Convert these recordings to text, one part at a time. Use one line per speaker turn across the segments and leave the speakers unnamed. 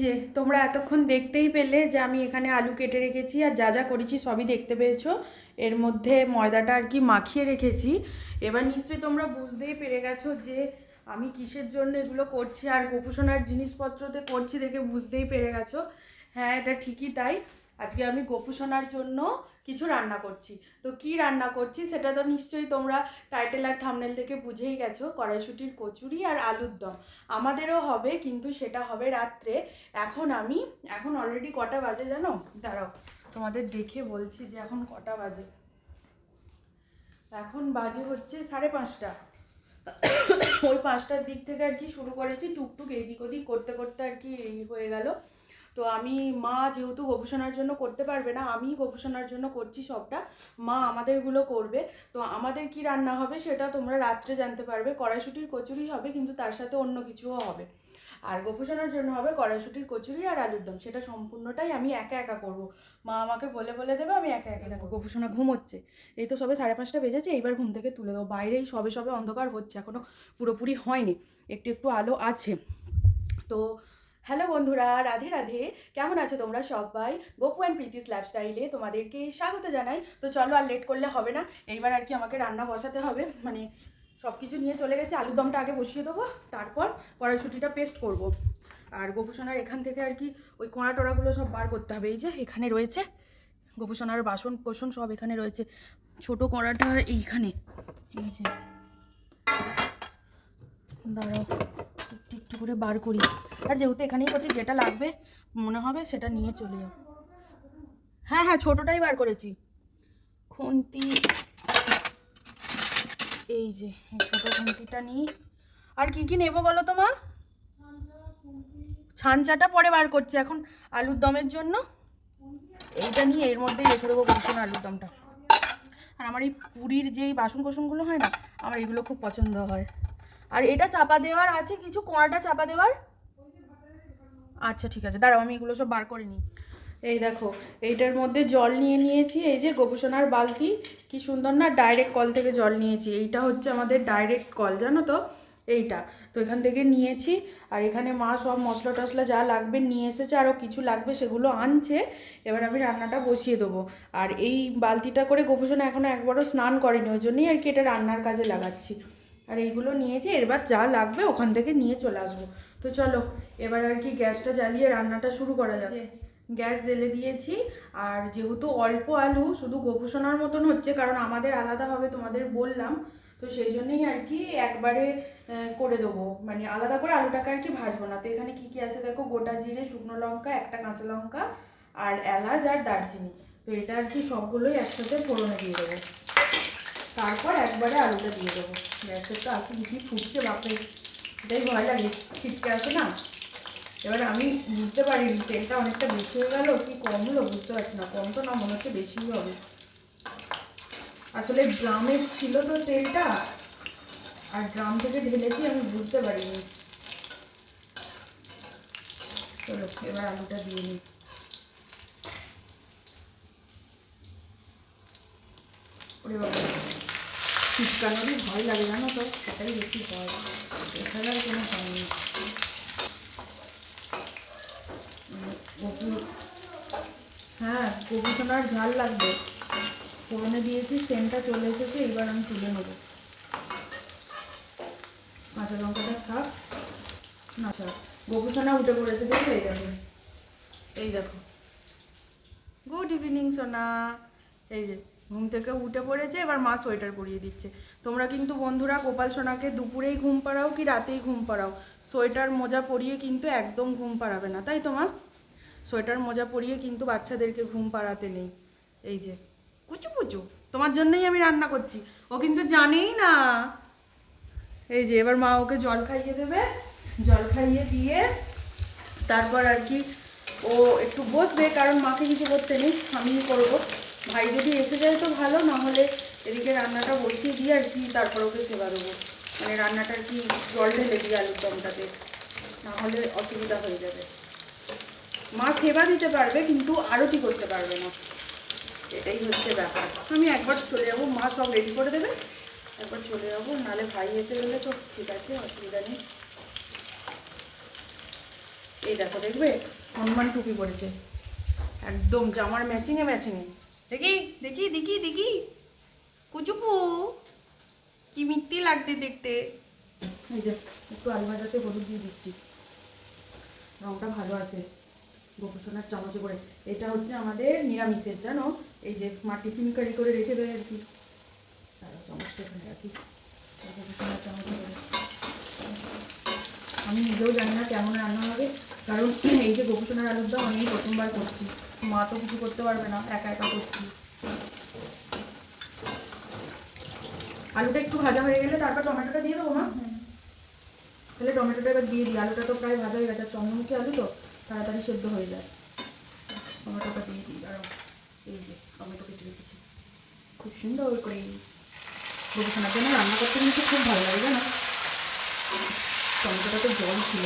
যে তোমরা এতক্ষণ দেখতেই পেলে যে আমি এখানে আলু কেটে রেখেছি আর যা যা করেছি সবই দেখতে পেয়েছো। এর মধ্যে ময়দাটা আর কি মাখিয়ে রেখেছি। এবার নিশ্চয়ই তোমরা বুঝতেই পেরে গেছো যে আমি কিসের জন্য এগুলো করছি, আর গোপুসোনার জিনিসপত্রতে করছি দেখে বুঝতেই পেরে গেছো। হ্যাঁ, এটা ঠিকই তাই। আজকে আমি গোপুসোনার জন্য কিছু রান্না করছি। তো কি রান্না করছি সেটা তো নিশ্চয়ই তোমরা টাইটেল আর থাম্বনেল থেকে বুঝেই গেছো। কড়াইশুঁটির কচুরি আর আলুর দম আমাদেরও হবে, কিন্তু সেটা হবে রাত্রে। এখন অলরেডি কটা বাজে জানো? দাঁড়াও তোমাদের দেখে বলছি যে এখন কটা বাজে। এখন বাজে হচ্ছে 5:30। ওই 5টার দিক থেকে আর কি শুরু করেছি, টুকটুক এইদিক ওদিক করতে করতে আর কি এই হয়ে গেল। তো আমি মা যেহেতু গবেষণার জন্য করতে পারবে না, আমি গবেষণার জন্য করছি সবটা। মা আমাদেরগুলো করবে। তো আমাদের কি রান্না হবে সেটা তোমরা রাত্রে জানতে পারবে। কড়াইশুঁটির কচুরি হবে, কিন্তু তার সাথে অন্য কিছুও হবে। আর গোপুসোনার জন্য হবে কড়াইশুঁটির কচুরি আর আলুর দম। সেটা সম্পূর্ণটাই আমি একা একা করব। মা আমাকে বলে বলে দেবে, আমি একা একা দেখো। গোপুসোনা ঘুমোচ্ছে, এই তো সবে 5:30 বেজেছে, এইবার ঘুম থেকে তুলে দেবো। বাইরেই সবে সবে অন্ধকার হচ্ছে, এখনও পুরোপুরি হয়নি, একটু একটু আলো আছে। তো হ্যালো বন্ধুরা, রাধে রাধে। কেমন আছো তোমরা সবাই? গোপু অ্যান্ড প্রীতিস লাইফস্টাইলে তোমাদেরকে স্বাগত জানাই। তো চলো, আর লেট করলে হবে না। এইবার আর কি আমাকে রান্না বসাতে হবে, মানে সব কিছু নিয়ে চলে গেছে। আলুর দমটা আগে বসিয়ে দেবো, তারপর কড়াইশুঁটিটা পেস্ট করব। আর গোপুসোনার এখান থেকে আর কি ওই কোঁড়া টোড়াগুলো সব বার করতে হবে। এই যে এখানে রয়েছে গোপুসোনার বাসন কোসন সব এখানে রয়েছে। ছোটো কড়াটা এইখানে, এই যে দাঁড়াও একটু একটু করে বার করি। আর যেহেতু এখানেই করছি, যেটা লাগবে মনে হবে সেটা নিয়ে চলে যাও। হ্যাঁ হ্যাঁ, ছোটোটাই বার করেছি। খুন্তি, এই যে এই ছোটো খুন্তিটা নিই। আর কি কি নেবো বলো তো মা? ছানচাটা পরে বার করছি, এখন আলুর দমের জন্য এইটা নিয়ে এর মধ্যেই রেখে দেবো গোপুসোনা আলুর দমটা। আর আমার এই পুরীর যেই বাসন কোসনগুলো হয় না, আমার এগুলো খুব পছন্দ হয়। আর এটা চাপা দেওয়ার আছে কিছু, কোঁড়াটা চাপা দেওয়ার। আচ্ছা ঠিক আছে, দাঁড়াও আমি এগুলো সব বার করে নিই। এই দেখো, এইটার মধ্যে জল নিয়ে নিয়েছি। এই যে গোপুসোনার বালতি, কি সুন্দর না, ডাইরেক্ট কল থেকে জল নিয়েছি। এইটা হচ্ছে আমাদের ডাইরেক্ট কল, জানো তো এইটা। তো এখান থেকে নিয়েছি। আর এখানে মা সব মশলা টশলা যা লাগবে নিয়ে এসেছে, আরও কিছু লাগবে সেগুলো আনছে। এবার আমি রান্নাটা বসিয়ে দেবো। আর এই বালতিটা করে গোপুসোনা এখনও একবারও স্নান করেনি, ওই জন্যই আর কি এটা রান্নার কাজে লাগাচ্ছি। আর এইগুলো নিয়েছি, এবার যা লাগবে ওখান থেকে নিয়ে চলে আসবো। তো চলো এবার আর কি গ্যাসটা জ্বালিয়ে রান্নাটা শুরু করা যাবে। গ্যাস জ্বেলে দিয়েছি। আর যেহেতু অল্প আলু, শুধু গোপুসোনার মতন হচ্ছে, কারণ আমাদের আলাদা হবে তোমাদের বললাম। তো সেই জন্যই আর কি একবারে করে দেবো, মানে আলাদা করে আলুটাকে আর কি ভাজবো না। তো এখানে কি কি আছে দেখো, গোটা জিরে, শুকনো লঙ্কা, একটা কাঁচা লঙ্কা, আর এলাচ আর দারচিনি। তো এটা আর কি সবগুলোই একসাথে ফোড়নে দিয়ে দেবো, তারপর একবারে আলুটা দিয়ে দেবো। গ্যাসের তো আসতে বেশি ফুটছে, বাপরে এটাই ভয় লাগে, ছিটকে আসে না। এবার আমি বুঝতে পারিনি তেলটা অনেকটা বেশি হয়ে গেল কি কম হলো বুঝতে পারছি না। কম তো না, মনে হচ্ছে বেশিই হবে। আসলে ড্রামের ছিল তো তেলটা, আর ড্রাম থেকে ঢেলেছি, আমি বুঝতে পারিনি। চলো এবার আলুটা দিয়ে নিই। ওরে বাবা, ছিটকানোরই ভয় লাগে জানো তো, সেটাই বেশি ভয়, এছাড়া আর কোনো ভয় নেই। হ্যাঁ, গোপুসোনার ঝাল লাগবে। ফোড়নে দিয়েছি, সেন্টটা চলে এসেছে, এবার আমি তুলে নেবো। কাঁচা লঙ্কাটা থাক না, থাক। গোপুসোনা উঠে পড়েছে, দেখো এই দেখো, এই দেখো। গুড ইভিনিং সোনা। এই যে ঘুম থেকে উঠে পড়েছে, এবার মা সোয়েটার পরিয়ে দিচ্ছে। তোমরা কিন্তু বন্ধুরা গোপাল সোনাকে দুপুরেই ঘুম পাড়াও কি রাতেই ঘুম পাড়াও, সোয়েটার মোজা পরিয়ে কিন্তু একদম ঘুম পাড়াবে না, তাই তো মা? সোয়েটার মোজা পরিয়ে কিন্তু বাচ্চাদেরকে ঘুম পাড়াতে নেই। এই যে কুচু কুচু, তোমার জন্যই আমি রান্না করছি, ও কিন্তু জানেই না। এই যে এবার মা ওকে জল খাইয়ে দেবে, জল খাইয়ে দিয়ে তারপর আর কি ও একটু বসবে, কারণ মাকে কিছু করতে নেই, আমিই করবো। ভাই যদি এসে যায় তো ভালো, না হলে এদিকে রান্নাটা বসিয়ে দিয়ে আর কি তারপর ওকে সেবা দেবো, মানে রান্নাটা আর কি জল ঢেলে দিই আলুর দমটাতে, না হলে অসুবিধা হয়ে যাবে। মা সেবা দিতে পারবে কিন্তু আরতি করতে পারবে না, এটাই হচ্ছে ব্যাপার। আমি একবার চলে যাবো, মা সব রেডি করে দেবে, একবার চলে যাবো, নাহলে ভাই এসে গেলে তো ঠিক আছে, অসুবিধা নেই। এই দেখো, দেখবে হনুমান টুপি পড়েছে, একদম জামার ম্যাচিংয়ে ম্যাচিংয়ে। দেখি দেখি দেখি দেখি কুচুপু, কি মিষ্টি লাগতে দেখতে। এই যে একটু আলু ভাজাতে হলুদ দিয়ে দিচ্ছি, রঙটা ভালো আছে গোপসোনার চামচে করে। এটা হচ্ছে আমাদের নিরামিষের, জানো, এই যে মা টিফিন কারি করে রেখে দেয় আর কি। চামচটা এখানে রাখি, গোপসোনার চামচে করে। আমি নিজেও জানি না কেমন রান্না হবে, কারণ এই যে গোপসোনার আলুর দম আমি প্রথমবার করছি, মা তো কিছু করতে পারবে না, একা একা করছি। আলুটা একটু ভাজা হয়ে গেলে তারপর টমেটোটা দিয়ে দেবো না? তাহলে টমেটোটা এবার দিয়ে দিই। আলুটা তো প্রায় ভাজা হয়ে গেছে, চন্দ্রমুখী আলু তো তাড়াতাড়ি সেদ্ধ হয়ে যায়। টমেটোটা দিয়ে দিই, দাঁড়াও। এই যে টমেটো কেটে রেখেছি, খুব সুন্দর করে গোপসোনার জন্য রান্না করতে কিন্তু খুব ভালো লাগে, জানো। টমেটোটা তো জল ছিল,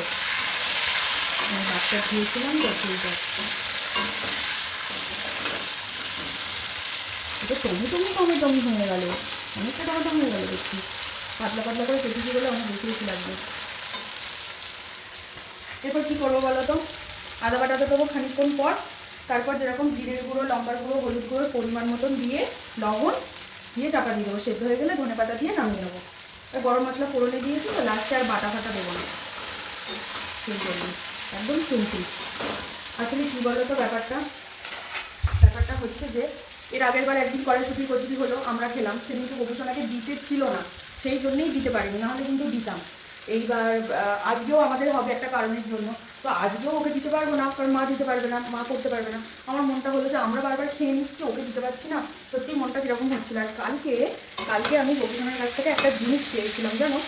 ভাতটা ধুয়েছিলাম তো সেইটা। এটা টমেটমি টমেটমি হয়ে গেল, অনেকটা টমেটো হয়ে গেল দেখছি। পাতলা পাতলা করে কেটেছি বলে অনেক বেশি বেশি লাগবে। এরপর কী করবো বলো তো, আদা বাটাতে দেবো খানিকক্ষণ পর। তারপর যেরকম জিরের গুঁড়ো, লঙ্কার গুঁড়ো, হলুদ গুঁড়ো পরিমাণ মতন দিয়ে, লবণ দিয়ে চাপা দিয়ে দেবো। সেদ্ধ হয়ে গেলে ধনে পাতা দিয়ে নামিয়ে নেবো। গরম মশলা ফোড়নে দিয়েছি তো, লাস্টে আর বাটা ফাটা দেবো না, সেই জন্য একদম সিম্পল। আসলে কী বলো তো ব্যাপারটা হচ্ছে যে এর আগের বার একদিন কড়াইশুঁটি কচুরি হলো, আমরা খেলাম, সেদিন তো গোপসোনাকে দিতে ছিল না, সেই জন্যেই দিতে পারিনি, নাহলে কিন্তু দিতাম। এইবার আজকেও আমাদের হবে একটা কারণের জন্য, তো আজকেও ওকে দিতে পারবো না, কারণ মা দিতে পারবে না, মা করতে পারবে না। আমার মনটা হলো যে আমরা বারবার খেয়ে নিচ্ছি, ওকে দিতে পারছি না, সত্যি মনটা কীরকম হচ্ছিল। আর কালকে আমি গোপসোনার কাছ থেকে একটা জিনিস চেয়েছিলাম, জানো,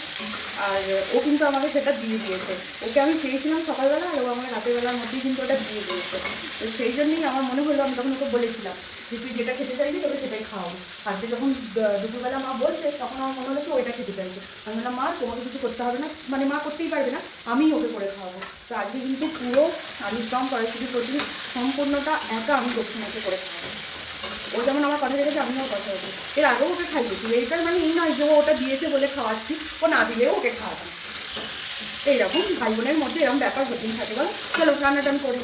আর ও কিন্তু আমাকে সেটা দিয়ে দিয়েছে। ওকে আমি চেয়েছিলাম সকালবেলা, আর ও আমার রাতের বেলার মধ্যেই কিন্তু ওটা দিয়ে দিয়েছে। তো সেই জন্যই আমার মনে হলো, আমি তখন ওকে বলেছিলাম যে তুই যেটা খেতে চাইবি তোকে সেটাই খাওয়াবো। আজকে যখন দুপুরবেলা মা বলছে, তখন আমার মনে হলো কি ওইটা খেতে চাইছে। আমি বললাম মা তোমাকে কিছু করতে হবে না, মানে মা করতেই পারবে না, আমিই ওকে করে খাওয়াবো। তো আজকে কিন্তু পুরো আলুর দম, কড়াইশুঁটি কচুরি সম্পূর্ণটা একা আমি গোপসোনাকে করে খাওয়াবো। ও যেমন আমার কথা রেখেছে, আমিও ওর কথা রেখেছি। এর আগেও ওকে খাইয়েছি, এইটার মানে এই নয় যে ও ওটা দিয়েছে বলে খাওয়াচ্ছি, ও না দিলেও ওকে খাওয়াতাম। এইরকম ভাই বোনের মধ্যে এরকম ব্যাপার হতেই থাকে। বল চলো রান্না টান করি।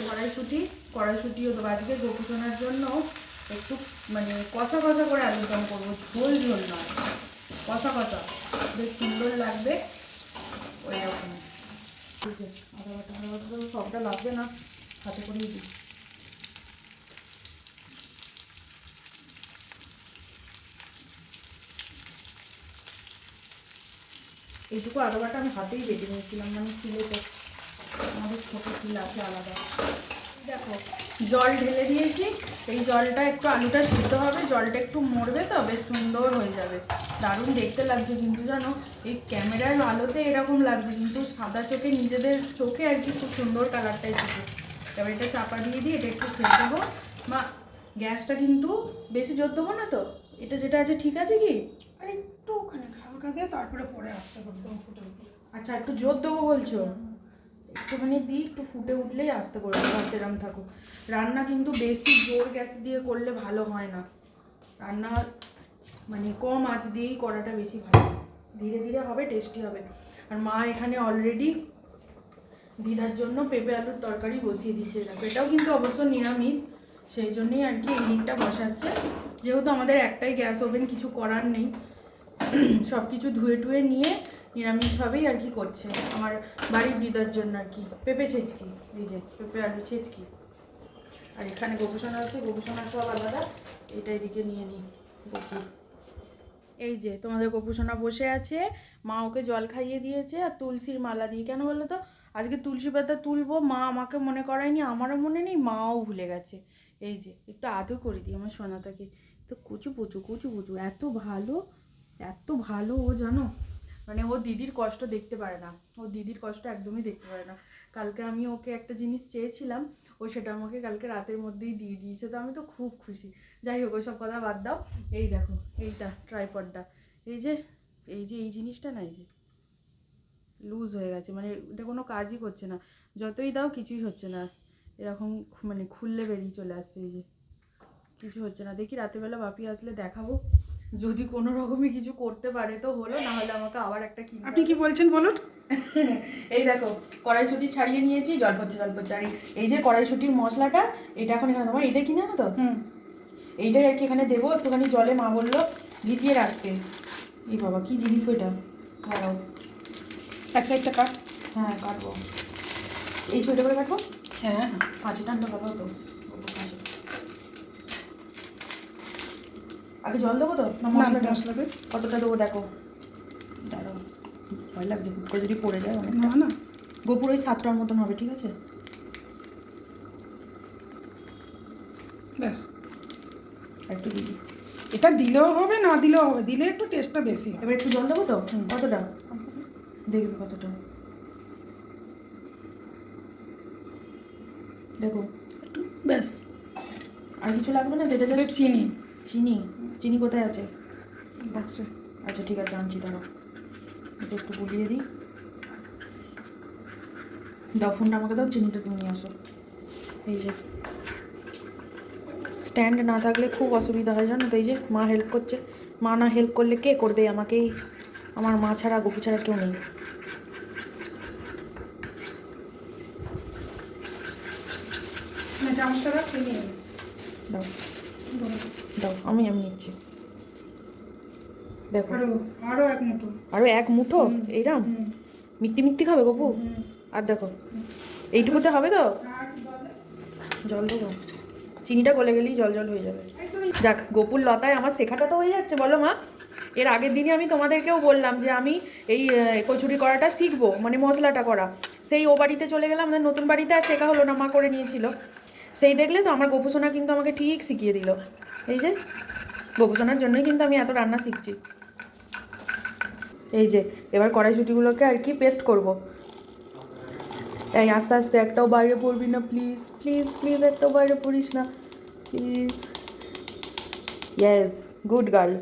কড়াইশুঁটিও দেবো আজকে গোপসোনার জন্য, একটু মানে কষা কষা করে আলুর দম করবো, ঝোল ঝোল নয়, কষা কষা, বেশ সুন্দর লাগবে ওই রকম। ঠিক আছে, আদা বাটা তো সবটা লাগবে না, হাতে করেই দিই। এইটুকু আদা বাটা আমি হাতেই বেটে নিয়েছিলাম, মানে সিলেতে আমাদের ছোটো শিল আছে আলাদা। দেখো জল ঢেলে দিয়েছি, এই জলটা একটু আলুটা সিদ্ধ হবে, জলটা একটু মরবে তো বেশ সুন্দর হয়ে যাবে, দারুণ দেখতে লাগছে কিন্তু, জানো, এই ক্যামেরার আলোতে এরকম লাগছে, কিন্তু সাদা চোখে নিজেদের চোখে আর কি খুব সুন্দর কালারটা এসেছে। এবার এটা চাপা দিয়ে দিই, এটা একটু সেদ্ধ দেবো। মা গ্যাসটা কিন্তু বেশি জোর দেবো না তো, এটা যেটা আছে ঠিক আছে কি?
আর একটু ওখানে হালকা দিয়ে তারপরে পরে আসতে পারবো ফুটে উঠবে।
আচ্ছা একটু জোর দেবো বলছো? একটুখানি দিই, একটু ফুটে উঠলেই আস্তে করে সেরম থাকুক। রান্না কিন্তু বেশি জোর গ্যাস দিয়ে করলে ভালো হয় না, রান্না মানে কম আঁচ দিয়েই করাটা বেশি ভালো, ধীরে ধীরে হবে, টেস্টি হবে। আর মা এখানে অলরেডি দিদার জন্য পেঁপে আলুর তরকারি বসিয়ে দিচ্ছে, দেখো এটাও কিন্তু অবশ্য নিরামিষ, সেই জন্যই আর কি এই দিকটা বসাচ্ছে। যেহেতু আমাদের একটাই গ্যাস ওভেন, কিছু করার নেই, সব কিছু ধুয়ে টুয়ে নিয়ে নিরামিষভাবেই আর কি করছে আমার বাড়ির দিদার জন্য আর কি। পেঁপে ছেঁচকি, এই যে পেঁপে আলু ছেঁচকি, আর এখানে গোপসোনা আছে, গোপসোনা সব আলাদা, এটা এদিকে নিয়ে নিই গোপুর। এই যে তোমাদের গোপুসোনা বসে আছে, মা ওকে জল খাইয়ে দিয়েছে আর তুলসীর মালা দিয়ে। কেন বলো তো, আজকে তুলসী পাতা তুলবো, মা আমাকে মনে করায়নি, আমারও মনে নেই, মাও ভুলে গেছে। এই যে একটু আদর করে দিই আমার সোনাটাকে, তো কুচু পুচু এত ভালো, এত ভালো ও, জানো, মানে ও দিদির কষ্ট দেখতে পারে না, ও দিদির কষ্ট একদমই দেখতে পারে না। কালকে আমি ওকে একটা জিনিস চেয়েছিলাম, ও সেটা আমাকে কালকে রাতের মধ্যেই দিয়ে দিয়েছে, তো আমি তো খুব খুশি। যাই হোক ওইসব কথা বাদ দাও, এই দেখো এইটা ট্রাইপডটা, এই জিনিসটা না, এই যে লুজ হয়ে গেছে, মানে এটা কোনো কাজই করছে না, যতই দাও কিছুই হচ্ছে না, এরকম মানে খুললে বেরিয়ে চলে আসছে, এই যে কিছু হচ্ছে না। দেখি রাতেরবেলা বাপি আসলে দেখাবো, যদি কোনো রকমে কিছু করতে পারে তো হলো, না হলে আমাকে আবার একটা কিনতে
আপনি কি বলছেন বলুন?
এই দেখো কড়াইশুঁটি ছাড়িয়ে নিয়েছি, জল পড়ছে আর এই যে কড়াইশুঁটির মশলাটা, এটা এখন এখানে দেবো। এইটা কিনে না তো, এইটাই আর কি এখানে দেবো একটুখানি জলে। মা বললো ভিজিয়ে রাখতে। এই বাবা কি জিনিস ওইটা, খারাপ।
এক সাইডটা কাট।
হ্যাঁ কাটবো, এই ছোটো করে কাটবো।
হ্যাঁ
কাঁচি টানটা ভালো হতো। আগে জল দেবো তো না
মশলা দে।
কতটা দেবো দেখো, দাঁড়াও ভয় লাগছে হুট করে যদি পড়ে যায় অনেক।
না না,
গোপুর ওই 7টার মতন হবে, ঠিক আছে?
ব্যাস।
আর একটু দিদি,
এটা দিলেও হবে না দিলেও হবে, দিলে একটু টেস্টটা বেশি হবে।
এবার একটু জল দেবো তো। কতটা দেখবে, কতটা দেখো
একটু ব্যাস।
আর কিছু লাগবে না, যেটা
এটা চিনি।
চিনি, চিনি কোথায় আছে?
বক্সে।
আচ্ছা ঠিক আছে আনছি, দাঁড়াও এটা একটু গুলিয়ে দিই। দাও ফোনটা আমাকে দাও, চিনিটা তুমি নিয়ে আসো। এই যে স্ট্যান্ড না থাকলে খুব অসুবিধা হয় জানো তো। এই যে মা হেল্প করছে, মা না হেল্প করলে কে করবে আমাকেই? আমার মা ছাড়া গপু ছাড়া কেউ নেই।
না চামচটা রাখ, চিনি নেই।
দাও দাও, আমি নিচ্ছি। দেখো
আরো আরো এক মুঠো।
আরও এক মুঠো এইরাম মিত্তি মিত্তি খাবে গপু? আর দেখো এইটুকুতে হবে তো? জল দেবো, চিনিটা গলে গেলেই জল জল হয়ে যাবে। যাক, গোপুর লতায় আমার শেখাটা তো হয়ে যাচ্ছে বলো মা। এর আগের দিনই আমি তোমাদেরকেও বললাম যে আমি এই কচুরি করাটা শিখবো, মানে মশলাটা করা। সেই ও বাড়িতে চলে গেলাম, আমাদের নতুন বাড়িতে আর শেখা হলো না, মা করে নিয়েছিল। সেই দেখলে তো আমার গোপুসোনা কিন্তু আমাকে ঠিক শিখিয়ে দিল। এই যে গোপুসোনার জন্যই কিন্তু আমি এত রান্না শিখছি। এই যে এবার কড়াইশুঁটিগুলোকে আর কি পেস্ট করব। এই আস্তে আস্তে, একটাও বাইরে পড়বি না প্লিজ প্লিজ প্লিজ, একটাও বাইরে পড়িস না please. Yes, good girl.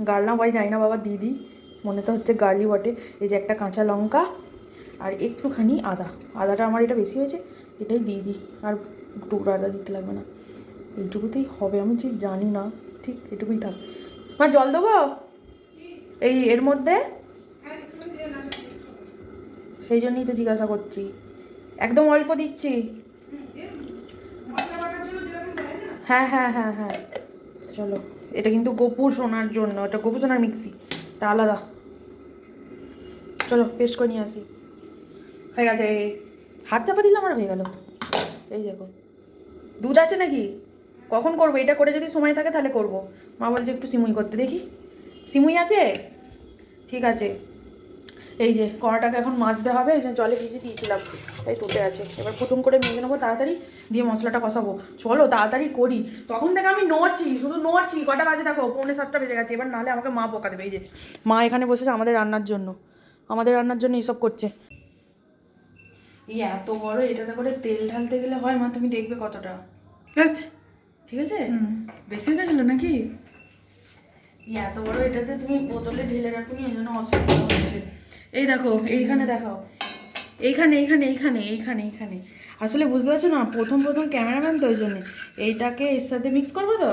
Girl না ভাই যাই না বাবা, দিদি মনে তো হচ্ছে গার্লই বটে। এই যে একটা কাঁচা লঙ্কা আর একটুখানি আদা, আদাটা আমার এটা বেশি হয়েছে, এটাই দিয়ে দিই। আর টুকরো আদা দিতে লাগবে না, এইটুকুতেই হবে। আমি ঠিক জানি না, ঠিক এটুকুই থাক। মা জল দেবো এই এর মধ্যে? সেই জন্যই তো জিজ্ঞাসা করছি, একদম অল্প দিচ্ছি। হ্যাঁ হ্যাঁ হ্যাঁ হ্যাঁ, চলো। এটা কিন্তু গোপু সোনার জন্য, এটা গোপু সোনার মিক্সি, এটা আলাদা। চলো পেস্ট করে নিয়ে আসি। হয়ে গেছে, হাত চাপা দিলাম আর হয়ে গেল। এই দেখো, দুধ আছে নাকি? কখন করবো এটা? করে যদি সময় থাকে তাহলে করবো। মা বলছে একটু সিমুই করতে, দেখি সিমুই আছে, ঠিক আছে। এই যে কড়াটাকে এখন মাজতে হবে, এই যে জলে ভিজিয়ে দিয়েছিলাম, তাই তুলতে আছে। এবার প্রথম করে মেজে নেবো তাড়াতাড়ি, দিয়ে মশলাটা কষাবো। চলো তাড়াতাড়ি করি, তখন থেকে আমি নড়ছি, শুধু নড়ছি। কটা বাজে দেখো, 6:45 বেজে গেছে। এবার নাহলে আমাকে মা বকা দেবে। এই যে মা এখানে বসেছে আমাদের রান্নার জন্য, এসব করছে। এই এত বড় এটাতে করে তেল ঢালতে গেলে হয় মা, তুমি দেখবে কতটা।
ব্যাস।
ঠিক আছে, বেশি হয়ে গেছিলো নাকি? এই এত বড় এটাতে তুমি বোতলে ঢেলে রাখুনি, এই জন্য অসুবিধা হচ্ছে। এই দেখো এইখানে দেখাও, এইখানে এইখানে এইখানে এইখানে এইখানে। আসলে বুঝতে পারছো না, প্রথম ক্যামেরাম্যান তো, ওই জন্যে এইটাকে এর সাথে মিক্স করবো তো।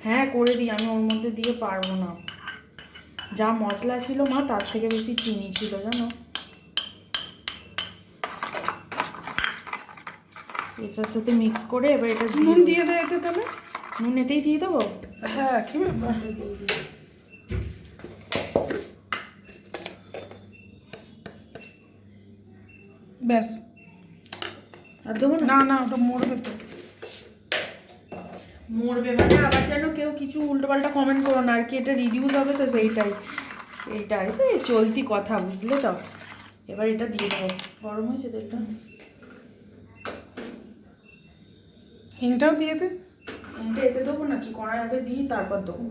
হ্যাঁ করে দিই, আমি ওর মধ্যে দিয়ে পারবো না। যা মশলা ছিল মা, তার থেকে বেশি চিনি ছিল জানো। এটার সাথে মিক্স করে এবার এটা
নুন দিয়ে দে এতে তাহলে।
নুন এতেই দিয়ে দেবো?
হ্যাঁ, কি ব্যাপার। ব্যাস।
আর দেবো না?
না না, ওটা মরবে তো।
মরবে মানে আবার যেন কেউ কিছু উল্টোপাল্টা কমেন্ট করো না আর কি, এটা রিডিউস হবে তো, সেইটাই। এইটাই সে চলতি কথা, বুঝলে তো। এবার এটা দিয়ে দেবো। গরম হয়েছে তেলটা?
হিংটাও দিয়ে দে।
এটা এতে দেবো নাকি? কড়াই আগে দিই তারপর দেবো।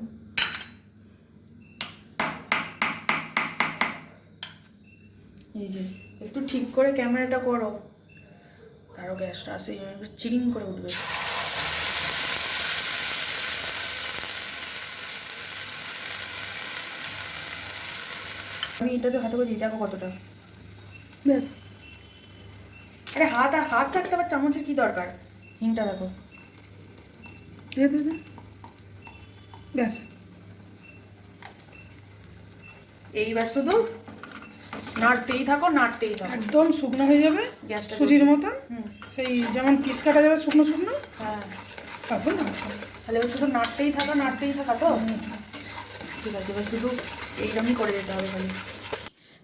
এই যে একটু ঠিক করে ক্যামেরাটা করো, তারও গ্যাসটা আসে চিরিং করে উঠবে। আমি এটাতে হাতে করে দিই, দেখো কতটা।
ব্যাস।
আরে হাত থাকতে আবার চামচের কি দরকার? হিংটা দেখো।
দিয়ে দে। ব্যাস।
এইবার শুধু নাড়তেই থাকো নাড়তেই থাকো,
একদম শুকনো হয়ে যাবে
গ্যাসটা
সুজির মতন। সেই যেমন পিস কাটা যাবে শুকনো শুকনো,
হ্যাঁ
তারপর নাড়তে হবে।
তাহলে এবার শুধু নাড়তেই থাকা তো ঠিক আছে। এবার শুধু এইরকমই করে যেতে হবে খালি।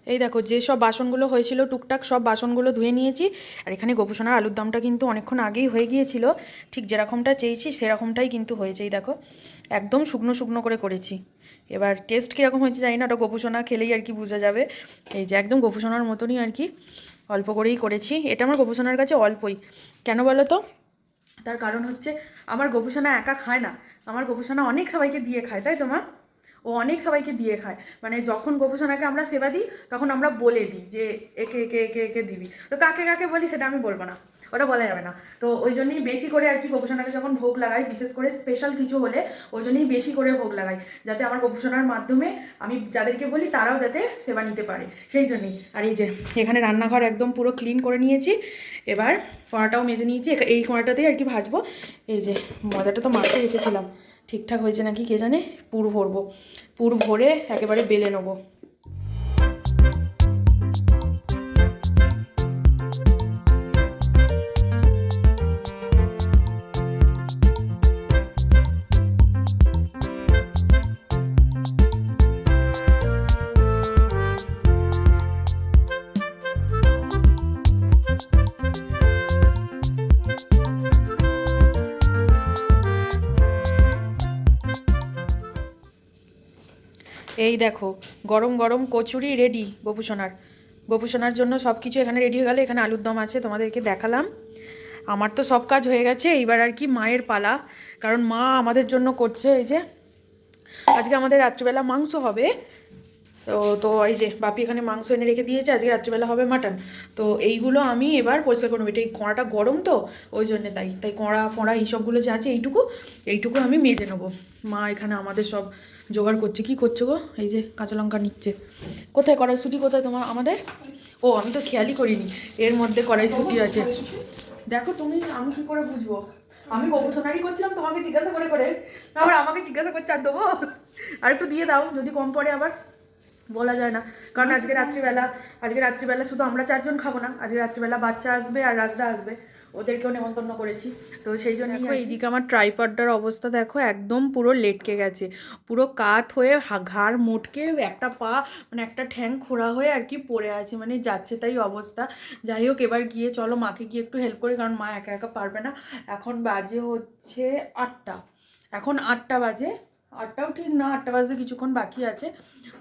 এই দেখো যে সব বাসনগুলো হয়েছিল টুকটাক সব বাসনগুলো ধুয়ে নিয়েছি। আর এখানে গোপুসোনার আলুর দমটা কিন্তু অনেকক্ষণ আগেই হয়ে গিয়েছিল, ঠিক যেরকমটা চেয়েছি সেরকমটাই কিন্তু হয়েছে। এই দেখো একদম শুকনো শুকনো করে করেছি। এবার টেস্ট কীরকম হয়েছে জানি না, ওটা গোপুসোনা খেলেই আর কি বোঝা যাবে। এই যে একদম গোপুসোনার মতনই আর কি অল্প করেই করেছি। এটা আমার গোপুসোনার কাছে অল্পই। কেন বলো তো? তার কারণ হচ্ছে আমার গোপুসোনা একা খায় না, আমার গোপুসোনা অনেক সবাইকে দিয়ে খায়, তাই তো মা? ও অনেক সবাইকে দিয়ে খায়। মানে যখন গোপুসোনাকে আমরা সেবা দিই তখন আমরা বলে দিই যে একে একে একে একে দিবি। তো কাকে কাকে বলি সেটা আমি বলবো না, ওটা বলা যাবে না। তো ওই জন্যই বেশি করে আর কি গোপুসোনাকে যখন ভোগ লাগাই, বিশেষ করে স্পেশাল কিছু হলে ওই জন্যই বেশি করে ভোগ লাগাই, যাতে আমার গোপুসোনার মাধ্যমে আমি যাদেরকে বলি তারাও যাতে সেবা নিতে পারে, সেই জন্যই। আর এই যে এখানে রান্নাঘর একদম পুরো ক্লিন করে নিয়েছি। এবার কড়াটাও মেজে নিয়েছি, এই কড়াটাতেই আর কি ভাজবো। এই যে ময়দাটা তো মাখতে রেখেছিলাম, ঠিকঠাক হয়েছে নাকি কে জানে। পুর ভরবো, পুর ভরে একেবারে বেলে নেবো। এই দেখো গরম গরম কচুরি রেডি গোপুসোনার জন্য সব কিছু এখানে রেডি হয়ে গেল। এখানে আলুর দম আছে, তোমাদেরকে দেখালাম। আমার তো সব কাজ হয়ে গেছে, এইবার আর কি মায়ের পালা, কারণ মা আমাদের জন্য করছে। এই যে আজকে আমাদের রাত্রিবেলা মাংস হবে, তো এই যে বাপি এখানে মাংস এনে রেখে দিয়েছে, আজকে রাত্রিবেলা হবে মাটন। তো এইগুলো আমি এবার পরিষ্কার করে নেবো। এটা এই কড়াটা গরম তো ওই জন্যে, তাই কড়া ফড়া এইসবগুলো যে আছে এইটুকু আমি মেজে নেবো। মা এখানে আমাদের সব জোগাড় করছে। কি করছো গো? এই যে কাঁচা লঙ্কা নিচ্ছে। কোথায় কড়াইশুঁটি কোথায় তোমার আমাদের? ও আমি তো খেয়ালই করিনি এর মধ্যে কড়াইশুঁটি আছে। দেখো তুমি, আমি কি করে বুঝবো? আমি গোপুসোনারই করছিলাম তোমাকে জিজ্ঞাসা করে করে, আবার আমাকে জিজ্ঞাসা করছে আর দেবো? আর একটু দিয়ে দাও, যদি কম পড়ে আবার বলা যায় না। কারণ আজকে রাত্রিবেলা শুধু আমরা 4 জন খাবো না, আজকে রাত্রিবেলা বাচ্চা আসবে আর রাজদা আসবে, ওদেরকেও নেমন্তন্ন করেছি। তো সেই জন্য এইদিকে আমার ট্রাইপডটার অবস্থা দেখো, একদম পুরো লেটকে গেছে, পুরো কাত হয়ে ঘাড় মোটকে একটা পা মানে একটা ঠ্যাং খোঁড়া হয়ে আর কি পড়ে আছে, মানে যাচ্ছে তাই অবস্থা। যাই হোক এবার গিয়ে চলো মাকে গিয়ে একটু হেল্প করি, কারণ মা একা একা পারবে না। এখন বাজে হচ্ছে 8টা, এখন 8টা বাজে, 8টাও ঠিক না, 8টা বাজতে কিছুক্ষণ বাকি আছে।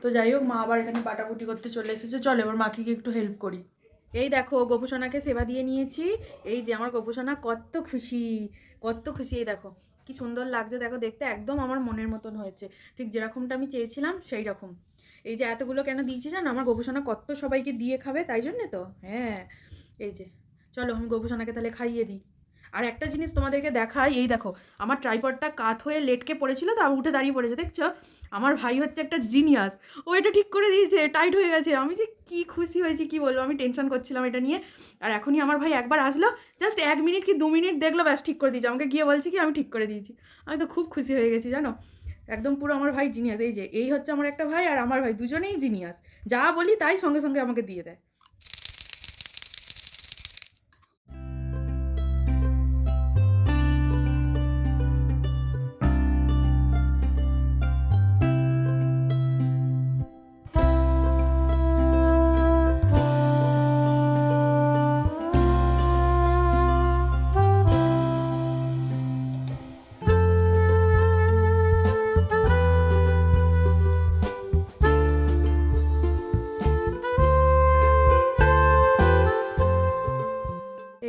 তো যাই হোক মা আবার এখানে বাটাবুটি করতে চলে এসেছে, চলো এবার মাকে গিয়ে একটু হেল্প করি। এই দেখো গোপুসোনাকে সেবা দিয়ে নিয়েছি। এই যে আমার গোপুসোনা কত খুশি, কত খুশি। এই দেখো কি সুন্দর লাগছে, দেখো দেখতে একদম আমার মনের মতন হয়েছে, ঠিক যেরকমটা আমি চেয়েছিলাম সেই রকম। এই যে এতগুলো কেন দিয়েছি জানো? আমার গোপুসোনা কত সবাইকে দিয়ে খাবে, তাই জন্যে তো। হ্যাঁ এই যে চলো আমি গোপুসোনাকে তাহলে খাইয়ে দিই। আর একটা জিনিস তোমাদেরকে দেখাই, এই দেখো আমার ট্রাইপডটা কাত হয়ে লেটকে পড়েছিল, তো উঠে দাঁড়িয়ে পড়েছে, দেখছো? আমার ভাই হচ্ছে একটা জিনিয়াস, ও এটা ঠিক করে দিয়েছে, টাইট হয়ে গেছে। আমি যে কি খুশি হয়েছি কি বলবো, আমি টেনশন করছিলাম এটা নিয়ে। আর এখনই আমার ভাই একবার আসলো, জাস্ট 1 মিনিট কি 2 মিনিট দেখলো, ব্যাস ঠিক করে দিয়েছে, আমাকে গিয়ে বলছে কি আমি ঠিক করে দিয়েছি। আমি তো খুব খুশি হয়ে গেছি জানো, একদম পুরো আমার ভাই জিনিয়াস। এই হচ্ছে আমার একটা ভাই আর আমার ভাই দুজনেই জিনিয়াস, যা বলি তাই সঙ্গে সঙ্গে আমাকে দিয়ে দেয়।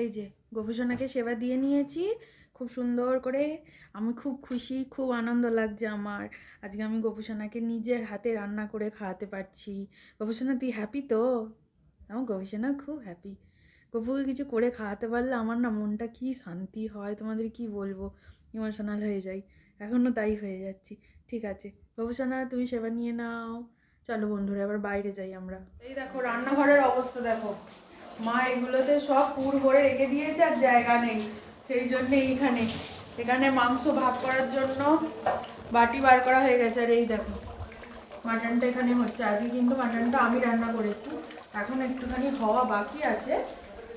এই যে গোপুসোনাকে সেবা দিয়ে নিয়েছি খুব সুন্দর করে, আমি খুব খুশি, খুব আনন্দ লাগছে আমার। আজকে আমি গোপুসোনাকে নিজের হাতে রান্না করে খাওয়াতে পারছি। গোপুসোনা তুই হ্যাপি তো? আমার গোপুসোনা খুব হ্যাপি। গপুকে কিছু করে খাওয়াতে পারলে আমার না মনটা কি শান্তি হয়, তোমাদের কি বলবো, ইমোশনাল হয়ে যাই, এখনও তাই হয়ে যাচ্ছি। ঠিক আছে গোপুসোনা তুমি সেবা নিয়ে নাও, চলো বন্ধুরা এবার বাইরে যাই আমরা। এই দেখো রান্নাঘরের অবস্থা দেখো, মা এগুলোতে সব পুর ভরে রেখে দিয়েছে আর জায়গা নেই, সেই জন্যে এখানে মাংস ভাগ করার জন্য বাটি বার করা হয়ে গেছে। আর এই দেখো মাটনটা এখানে হচ্ছে। আজকে কিন্তু মাটনটা আমি রান্না করেছি, এখন একটুখানি হওয়া বাকি আছে।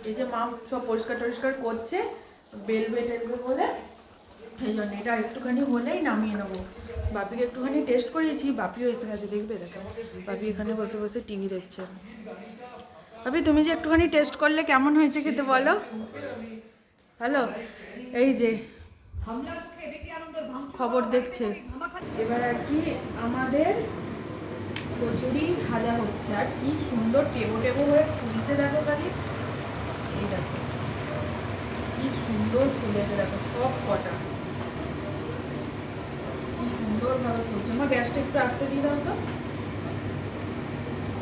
এই যে মা সব পরিষ্কার টরিষ্কার করছে, বেলবে টেলবে বলে, এই জন্য এটা একটুখানি হলেই নামিয়ে নেবো। বাপিকে একটুখানি টেস্ট করিয়েছি, বাপিও এসে গেছে, দেখবে দেখো বাপি এখানে বসে বসে টিভি দেখছে। বাপি তুমি যে একটুখানি টেস্ট করলে কেমন হয়েছে খেতে বলো। হ্যালো, এই যে খবর দেখছে। এবার আর কি আমাদের কচুরি ভাজা হচ্ছে, আর কি সুন্দর টেবো টেবো হয়ে ফুলছে দেখো খালি। এই দেখো কি সুন্দর ফুলেছে দেখো, সব কটা কি সুন্দর ভাবে ফুলছে। আমার গ্যাসটা একটু আস্তে দিয়ে দাও তো,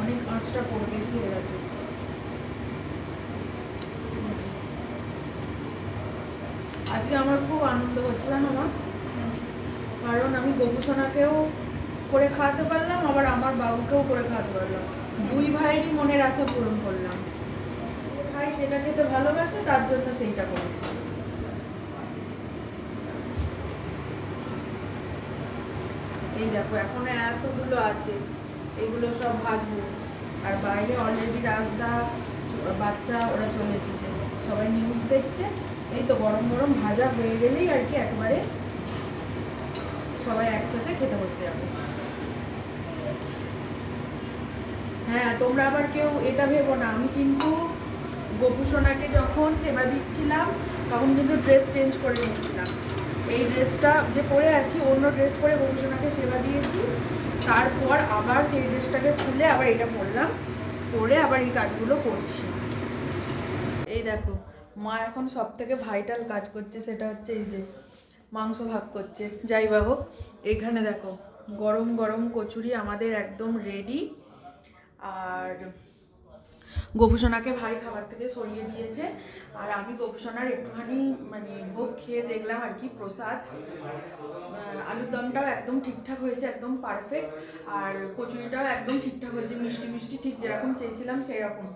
অনেক আঁচটা পড়ে বেশি হয়ে গেছে। আজকে আমার খুব আনন্দ হচ্ছে জানো মা, কারণ আমি গোপুসোনাকেও করে খাওয়াতে পারলাম, আবার আমার বাবুকেও করে খাওয়াতে পারলাম। দুই ভাইয়েরই মনের আশা পূরণ করলাম। ভাই যেটা খেতে ভালোবাসে তার জন্য সেইটা করেছি। এই দেখো এখনো এতগুলো আছে, এগুলো সব ভাজবো। আর বাইরে অলরেডি রাজদা বাচ্চা ওরা চলে এসেছে, সবাই নিউজ দেখছে। এই তো গরম গরম ভাজা হয়ে গেলেই আর কি একবারে সবাই একসাথে খেতে বসে যাবে। হ্যাঁ, তোমরা আবার কেউ এটা ভেবো না, আমি কিন্তু গোপুসোনাকে যখন সেবা দিচ্ছিলাম তখন কিন্তু ড্রেস চেঞ্জ করে নিয়েছিলাম। এই ড্রেসটা যে পরে আছি, অন্য ড্রেস পরে গোপুসোনাকে সেবা দিয়েছি, তারপর আবার সেই ড্রেসটাকে খুলে আবার এটা পরলাম, পরে আবার এই কাজগুলো করছি। এই দেখো মা এখন সব থেকে ভাইটাল কাজ করছে, সেটা হচ্ছে এই যে মাংস ভাগ করছে। যাই বাবু, এখানে দেখো গরম গরম কচুরি আমাদের একদম রেডি। আর গোপুসোনাকে ভাই খাবার থেকে সরিয়ে দিয়েছে, আর আমি গোপুসোনার একটুখানি মানে ভোগ খেয়ে দেখলাম আর কি, প্রসাদ। আলুর দমটাও একদম ঠিকঠাক হয়েছে, একদম পারফেক্ট। আর কচুরিটাও একদম ঠিকঠাক হয়েছে, মিষ্টি মিষ্টি ঠিক যেরকম চেয়েছিলাম সেরকম।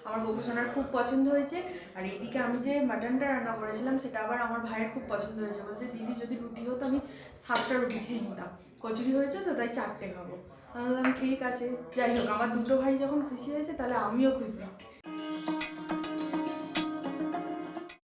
আমার গোপুসোনার খুব পছন্দ হয়েছে। আর এইদিকে আমি যে মাটনটা রান্না করেছিলাম সেটা আবার আমার ভাইয়ের খুব পছন্দ হয়েছে, বলছে দিদি যদি রুটি হতো আমি 7টা রুটি খেয়ে নিতাম, কচুরি হয়েছে তো তাই 4টে খাবো। আমি বললাম ঠিক আছে, যাই হোক আমার দুটো ভাই যখন খুশি হয়েছে তাহলে আমিও খুশি।